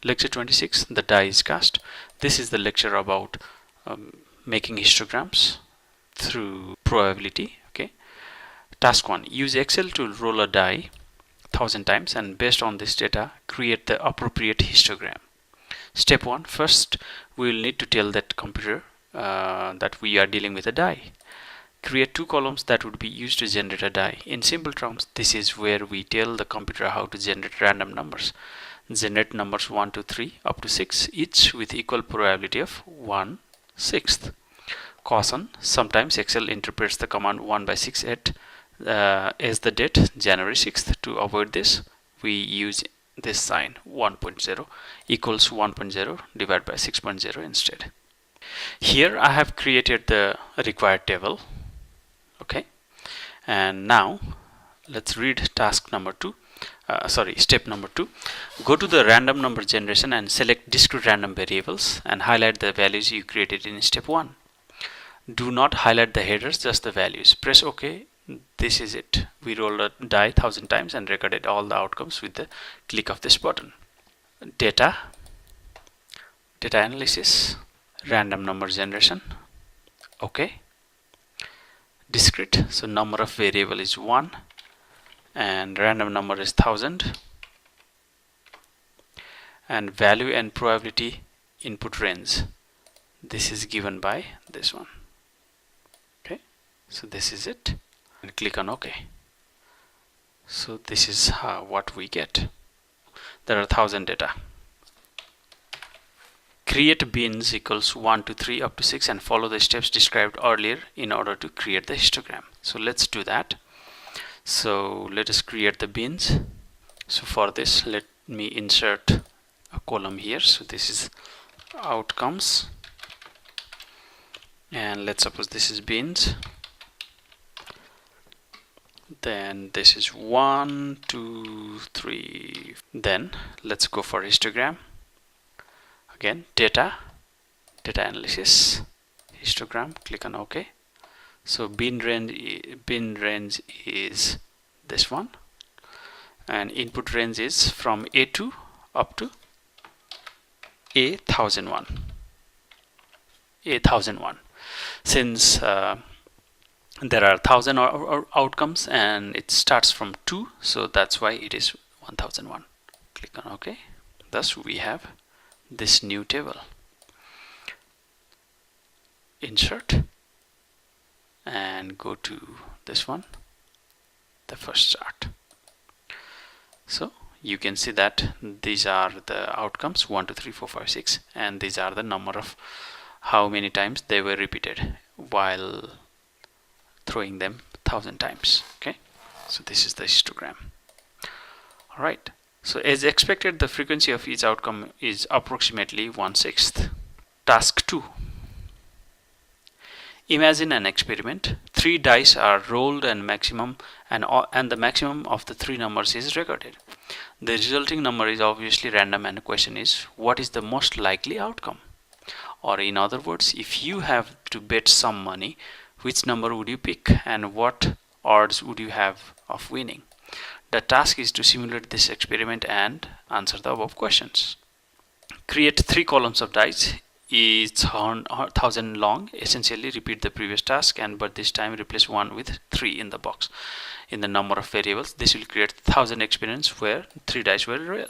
Lecture 26, the die is cast. This is the lecture about making histograms through probability. Okay. Task 1. Use Excel to roll a die 1000 times and based on this data create the appropriate histogram. Step 1. First we will need to tell that computer that we are dealing with a die. Create 2 columns that would be used to generate a die. In simple terms, this is where we tell the computer how to generate random numbers. Generate numbers 1 to 3 up to 6, each with equal probability of 1/6. Caution: sometimes Excel interprets the command 1/68 as the date January 6th. To avoid this, we use this sign 1.0 equals 1.0 divided by 6.0 instead. Here I have created the required table. Okay, and now let's read task number 2. Step number 2. Go to the random number generation and select discrete random variables and highlight the values you created in step 1. Do not highlight the headers, just the values. Press OK. This is it. We rolled a die 1000 times and recorded all the outcomes with the click of this button. Data analysis, random number generation. OK. Discrete, so number of variable is 1 and random number is 1000, and value and probability input range, this is given by this one. Okay, so this is it, and click on OK. So this is what we get. There are 1000 data. Create bins equals 1 to 3 up to 6 and follow the steps described earlier in order to create the histogram. So let's do that. So let us create the bins. So for this, let me insert a column here. So this is outcomes, and let's suppose this is bins. Then this is 1, 2, 3. Then let's go for histogram. Again, data analysis, histogram, click on OK. So bin range is this one, and input range is from A2 up to A1001. Since there are 1000 outcomes and it starts from 2, so that's why it is 1001. Click on OK. Thus we have this new table. Insert and go to this one, the first chart. So you can see that these are the outcomes 1, 2, 3, 4, 5, 6, and these are the number of how many times they were repeated while throwing them 1000 times. Okay, so this is the histogram. All right. So as expected, the frequency of each outcome is approximately 1/6. Task 2. Imagine an experiment. 3 dice are rolled and the maximum of the 3 numbers is recorded. The resulting number is obviously random, and the question is, what is the most likely outcome? Or in other words, if you have to bet some money, which number would you pick and what odds would you have of winning? The task is to simulate this experiment and answer the above questions. Create 3 columns of dice, each 1000 long. Essentially repeat the previous task, but this time replace 1 with 3 in the box. In the number of variables, this will create 1000 experiments where 3 dice were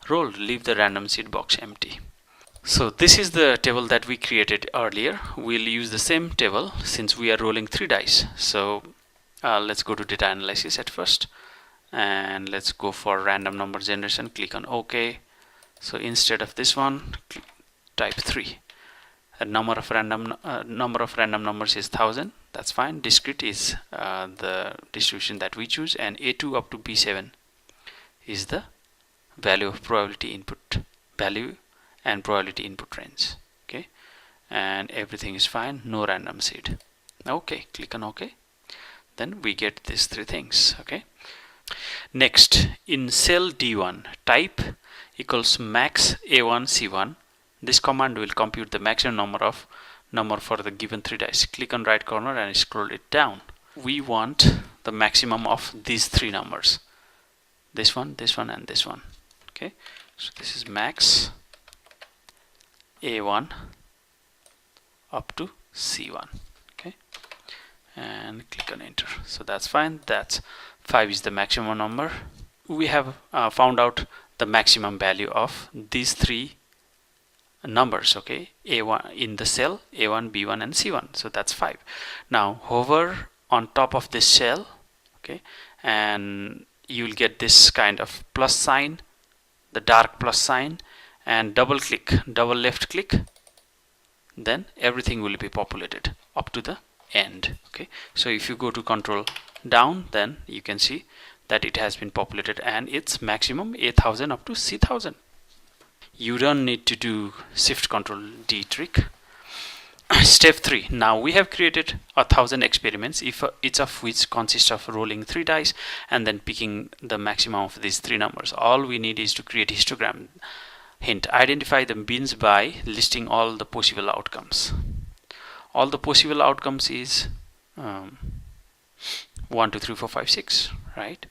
rolled. Leave the random seed box empty. So this is the table that we created earlier. We'll use the same table since we are rolling 3 dice. So let's go to data analysis at first, and let's go for random number generation. Click on OK. So instead of this one, type 3. The number of random numbers is 1000. That's fine. Discrete is the distribution that we choose, and A2 up to B7 is the value of probability input value and probability input range. Okay, and everything is fine. No random seed. Okay, click on OK. Then we get these 3 things. Okay. Next, in cell D1, type equals max A1 C1. This command will compute the maximum number for the given 3 dice. Click on right corner and scroll it down. We want the maximum of these 3 numbers. This one, and this one. Okay. So this is max A1 up to C1. Okay, and click on enter. So that's fine. That's 5 is the maximum number. We have found out the maximum value of these three numbers. Okay, A1 in the cell A1, B1 and C1. So that's 5. Now hover on top of this cell, okay, and you'll get this kind of plus sign, the dark plus sign, and double left click, then everything will be populated up to the end. Okay, so if you go to control down, then you can see that it has been populated and it's maximum A1000 up to C1000. You don't need to do shift control D trick. Step 3. Now we have created 1,000 experiments, each of which consists of rolling 3 dice and then picking the maximum of these 3 numbers. All we need is to create a histogram. Hint: identify the bins by listing all the possible outcomes. All the possible outcomes is 1, 2, 3, 4, 5, 6, right?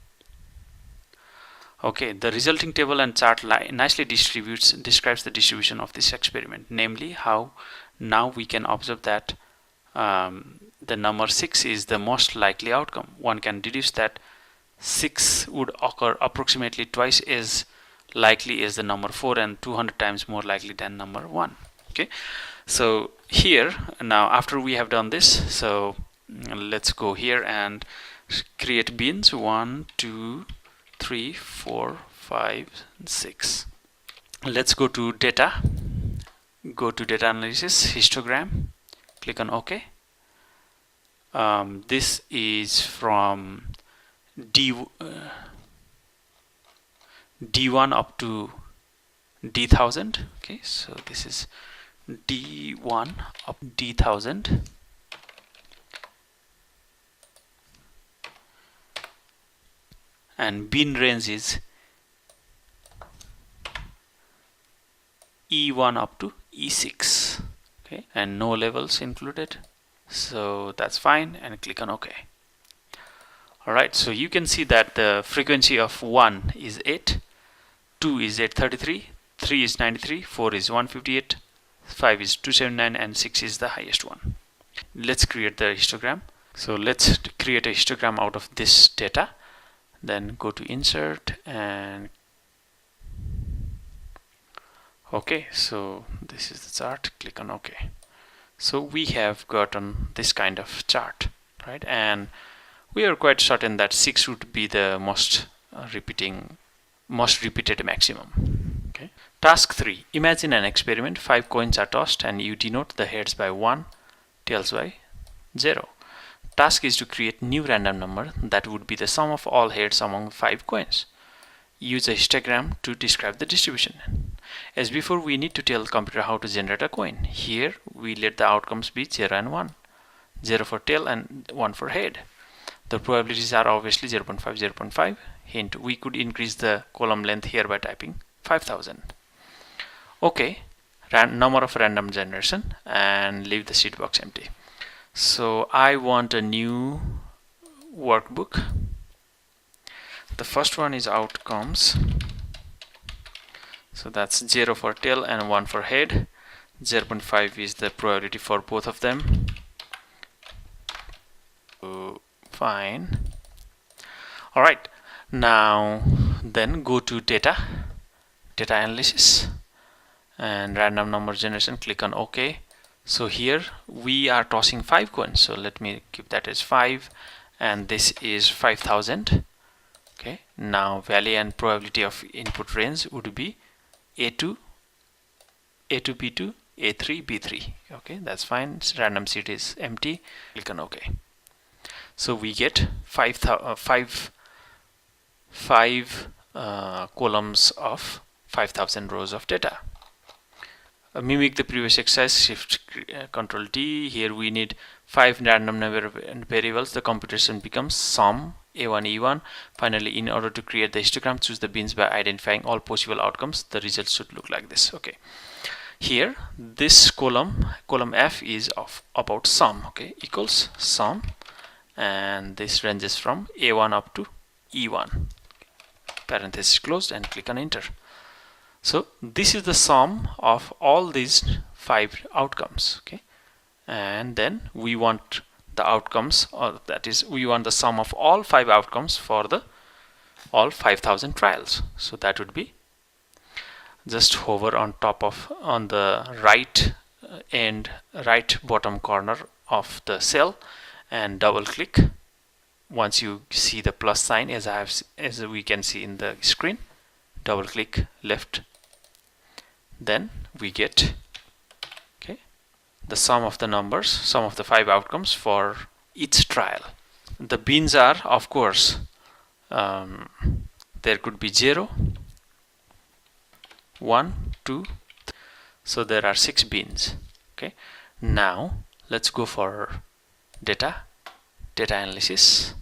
Okay, the resulting table and chart nicely describes the distribution of this experiment, namely how now we can observe that the number 6 is the most likely outcome. One can deduce that 6 would occur approximately twice as likely as the number 4 and 200 times more likely than number 1. Okay, so here now after we have done this, so let's go here and create bins 1, 2, 3, 4, 5, 6. Let's go to data, go to data analysis, histogram, click on OK. This is from D1 up to D1000. Okay, so this is D1 up D1000. And bin range is E1 up to E6. Okay, and no levels included, so that's fine, and click on OK. Alright, so you can see that the frequency of 1 is 8, 2 is 833, 3 is 93, 4 is 158, 5 is 279, and 6 is the highest one. Let's create the histogram. So let's create a histogram out of this data. Then go to insert and OK. So this is the chart. Click on OK. So we have gotten this kind of chart, right? And we are quite certain that 6 would be the most repeated maximum. Okay. Task 3. Imagine an experiment. 5 coins are tossed and you denote the heads by 1, tails by 0. Task is to create new random number that would be the sum of all heads among 5 coins. Use a histogram to describe the distribution. As before, we need to tell the computer how to generate a coin. Here we let the outcomes be 0 and 1. 0 for tail and 1 for head. The probabilities are obviously 0.5, 0.5. Hint: we could increase the column length here by typing 5000. Okay, number of random generation, and leave the seed box empty. So I want a new workbook. The first one is outcomes. So that's 0 for tail and 1 for head. 0.5 is the probability for both of them. So, fine. Alright, now then go to data analysis and random number generation. Click on OK. So here we are tossing 5 coins, so let me keep that as 5, and this is 5000. Okay, now value and probability of input range would be A2, B2, A3, B3. Okay, that's fine. Random seed is empty. Click on OK. So we get five columns of 5000 rows of data. Mimic the previous exercise, shift control D. Here we need 5 random number variables. The computation becomes sum A1 E1. Finally, in order to create the histogram, choose the bins by identifying all possible outcomes. The results should look like this. Okay, here this column F is of about sum. Okay, equals sum, and this ranges from A1 up to E1. Parenthesis closed and click on enter. So this is the sum of all these 5 outcomes, okay, and then we want the outcomes, or that is we want the sum of all 5 outcomes for the all 5,000 trials. So that would be, just hover on top of, on the right right bottom corner of the cell and double click. Once you see the plus sign, as we can see in the screen, double click left, then we get, okay, the sum of the numbers, sum of the 5 outcomes for each trial. The bins are, of course, there could be 0, 1, 2, 3. So there are 6 bins. Okay, now let's go for data analysis,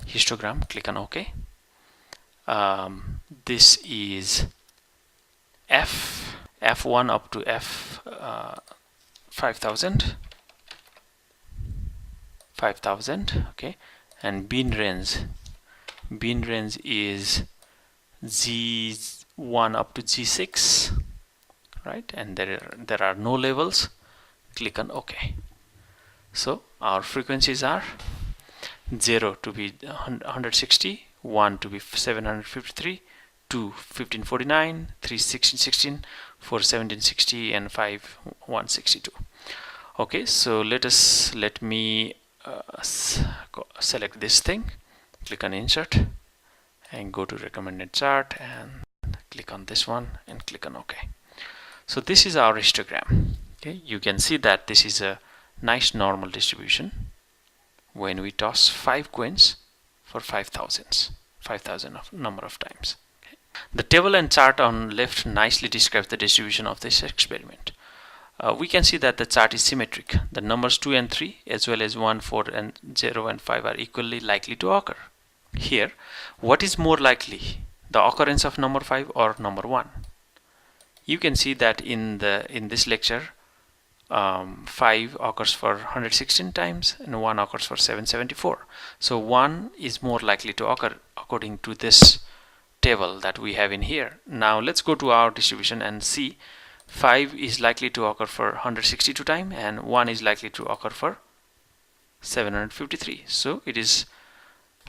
histogram, click on OK. This is F1 up to F 5,000, okay, and bin range is G1 up to G6, right, and there are no labels. Click on OK. So our frequencies are 0 to be 160, 1 to be 753, 2 1549, 3 1616, 4 1760, and 5 162. Okay, so let me select this thing, click on insert and go to recommended chart and click on this one and click on OK. So this is our histogram. Okay, you can see that this is a nice normal distribution when we toss 5 coins for 5,000 of number of times. Okay. The table and chart on left nicely describes the distribution of this experiment. We can see that the chart is symmetric. The numbers 2 and 3 as well as 1, 4 and 0 and 5 are equally likely to occur. Here, what is more likely, the occurrence of number 5 or number 1? You can see that in this lecture, 5 occurs for 116 times and 1 occurs for 774. So 1 is more likely to occur according to this table that we have in here. Now let's go to our distribution and see 5 is likely to occur for 162 times and 1 is likely to occur for 753. So it is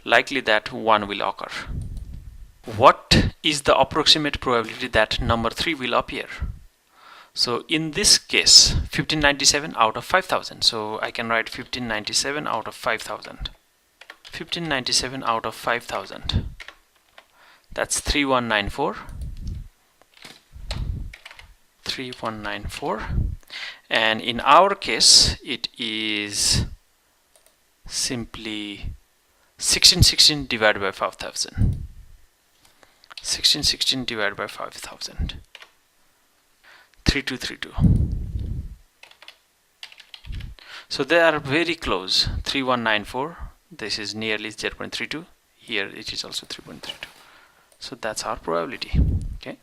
likely that 1 will occur. What is the approximate probability that number 3 will appear? So in this case, 1597 out of 5,000. So I can write 1597 out of 5,000. 1597 out of 5,000. That's 3194. 3194. And in our case, it is simply 1616 divided by 5,000. 1616 divided by 5,000. 3232. So they are very close. 3194. This is nearly 0.32. Here it is also 3.32. So that's our probability. Okay.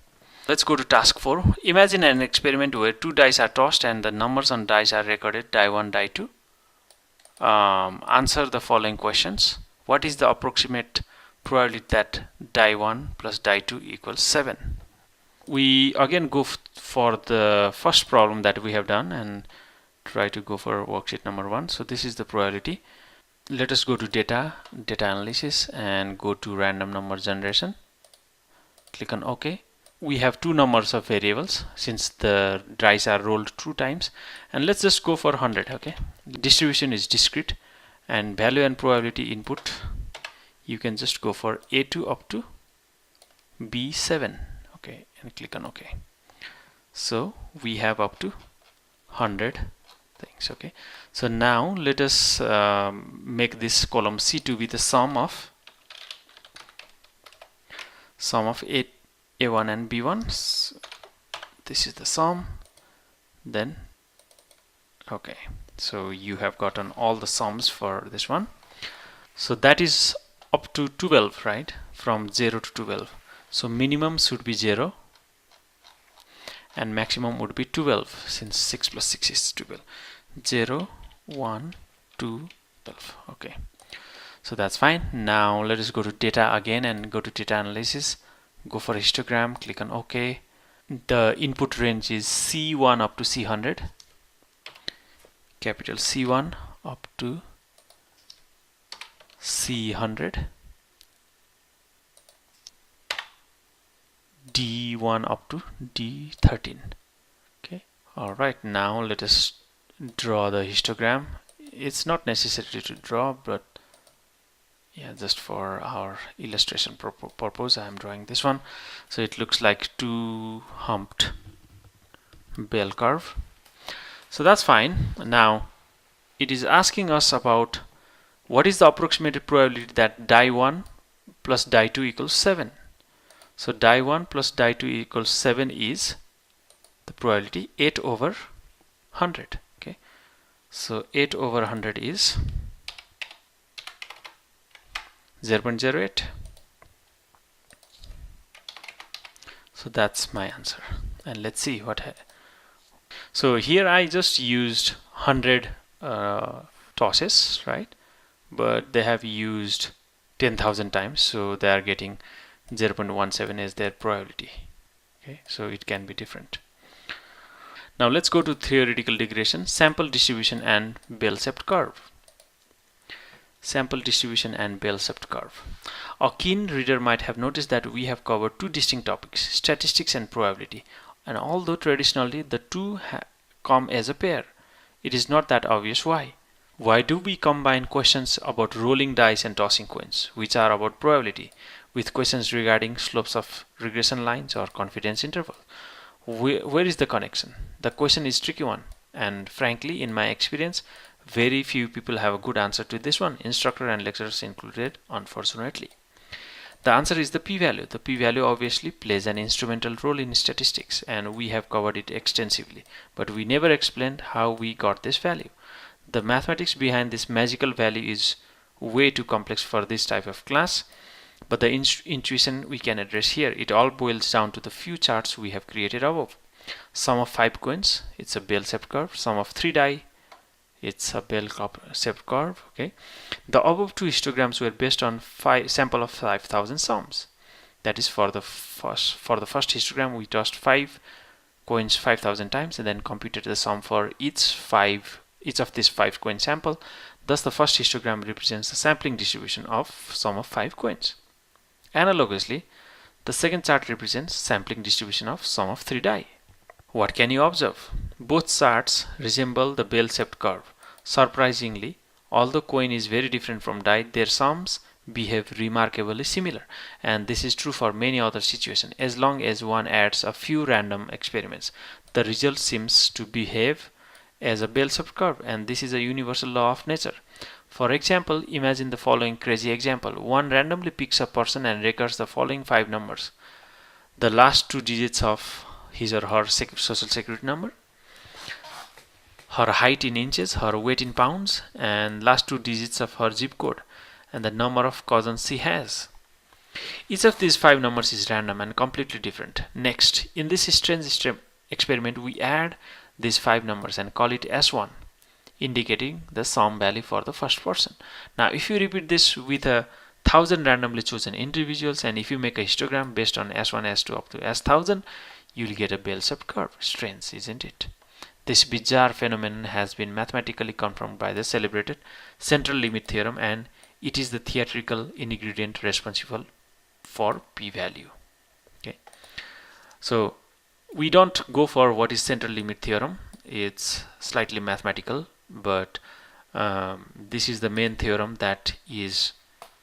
Let's go to task 4. Imagine an experiment where 2 dice are tossed and the numbers on dice are recorded, die 1, die 2. Answer the following questions. What is the approximate probability that die 1 plus die 2 equals 7? We again go for the first problem that we have done and try to go for worksheet number 1. So this is the probability. Let us go to data analysis and go to random number generation. Click on OK. We have 2 numbers of variables since the dice are rolled 2 times, and let's just go for 100. Okay, the distribution is discrete and value and probability input, you can just go for A2 up to B7. Okay, and click on OK. So we have up to 100 things. Okay, so now let us make this column C to be the sum of A1 and B1. So this is the sum. Then okay, so you have gotten all the sums for this one. So that is up to 12, right? From 0 to 12. So minimum should be 0 and maximum would be 12, since 6 plus 6 is 12. 0, 1, 2, 12. Okay, so that's fine. Now let us go to data again and go to data analysis, go for histogram, click on OK. the input range is C1 up to C100, capital C1 up to C100, D1 up to D13. Okay, all right, now let us draw the histogram. It's not necessary to draw, but yeah, just for our illustration purpose I am drawing this one. So it looks like two humped bell curve. So that's fine. Now it is asking us about what is the approximated probability that die 1 plus die 2 equals 7. So die 1 plus die 2 equals 7 is the probability 8 over 100. Okay, so 8 over 100 is 0.08. So that's my answer, and let's see what. So here I just used 100 tosses, right? But they have used 10,000 times, so they are getting 0.17 as their probability. Okay, so it can be different. Now let's go to theoretical regression, sample distribution and bell-shaped curve. Sample distribution and bell-shaped curve. A keen reader might have noticed that we have covered two distinct topics, statistics and probability, and although traditionally the two come as a pair, it is not that obvious why. Why do we combine questions about rolling dice and tossing coins, which are about probability, with questions regarding slopes of regression lines or confidence interval? Where is the connection? The question is a tricky one, and frankly, in my experience, very few people have a good answer to this one, instructor and lecturers included, unfortunately. The answer is the p-value. The p-value obviously plays an instrumental role in statistics, and we have covered it extensively, but we never explained how we got this value. The mathematics behind this magical value is way too complex for this type of class, but the intuition we can address here. It all boils down to the few charts we have created above. Sum of 5 coins, it's a bell-shaped curve. Sum of 3 die, it's a bell-shaped curve. Okay, the above two histograms were based on sample of 5,000 sums. That is for the first histogram we tossed 5 coins 5,000 times and then computed the sum for each of these 5 coin sample. Thus the first histogram represents the sampling distribution of sum of 5 coins. Analogously, the second chart represents sampling distribution of sum of 3 die. What can you observe? Both charts resemble the bell-shaped curve. Surprisingly, although coin is very different from die, their sums behave remarkably similar, and this is true for many other situations. As long as one adds a few random experiments, the result seems to behave as a bell-shaped curve, and this is a universal law of nature. For example, imagine the following crazy example. One randomly picks a person and records the following 5 numbers: the last 2 digits of his or her social security number, her height in inches, her weight in pounds, and last 2 digits of her zip code, and the number of cousins she has. Each of these 5 numbers is random and completely different. Next, in this strange experiment, we add these 5 numbers and call it S1, indicating the sum value for the first person. Now, if you repeat this with 1,000 randomly chosen individuals, and if you make a histogram based on S1, S2 up to S1000, you'll get a bell-shaped curve. Strange, isn't it? This bizarre phenomenon has been mathematically confirmed by the celebrated central limit theorem, and it is the theoretical ingredient responsible for p-value. Okay, so we don't go for what is central limit theorem. It's slightly mathematical, but this is the main theorem that is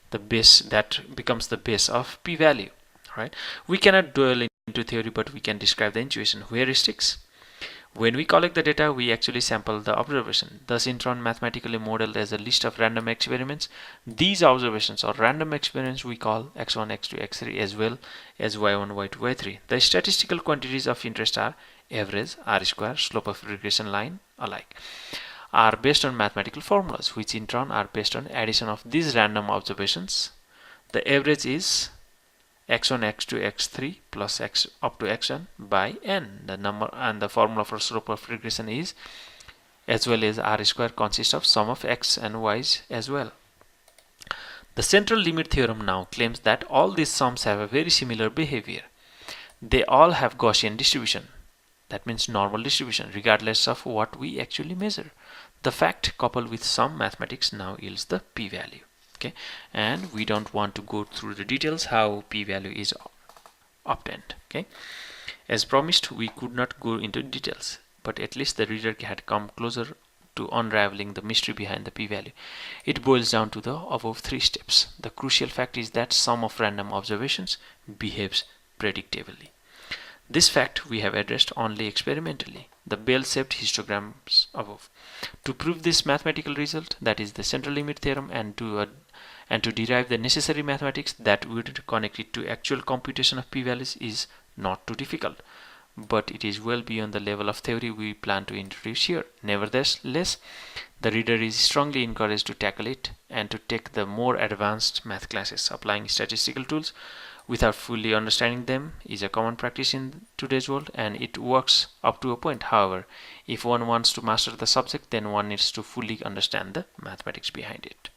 the base, that becomes the base of p-value. Right? We cannot dwell into theory, but we can describe the intuition, heuristics. When we collect the data, we actually sample the observation, thus in turn mathematically modeled as a list of random experiments. These observations or random experiments we call x1, x2, x3 as well as y1, y2, y3. The statistical quantities of interest are average, r-square, slope of regression line alike, are based on mathematical formulas, which in turn are based on addition of these random observations. The average is x1, x2, x3 plus x up to xn by n. The number and the formula for slope of regression is, as well as r square, consists of sum of x and y's as well. The central limit theorem now claims that all these sums have a very similar behavior. They all have Gaussian distribution. That means normal distribution, regardless of what we actually measure. The fact coupled with some mathematics now yields the p-value. Okay, and we don't want to go through the details how p-value is obtained. Okay, as promised, we could not go into details, but at least the reader had come closer to unraveling the mystery behind the p-value. It boils down to the above 3 steps. The crucial fact is that sum of random observations behaves predictably. This fact we have addressed only experimentally, the bell-shaped histograms above. To prove this mathematical result, that is the central limit theorem, and to derive the necessary mathematics that would connect it to actual computation of p-values is not too difficult, but it is well beyond the level of theory we plan to introduce here. Nevertheless, the reader is strongly encouraged to tackle it and to take the more advanced math classes. Applying statistical tools without fully understanding them is a common practice in today's world, and it works up to a point. However, if one wants to master the subject, then one needs to fully understand the mathematics behind it.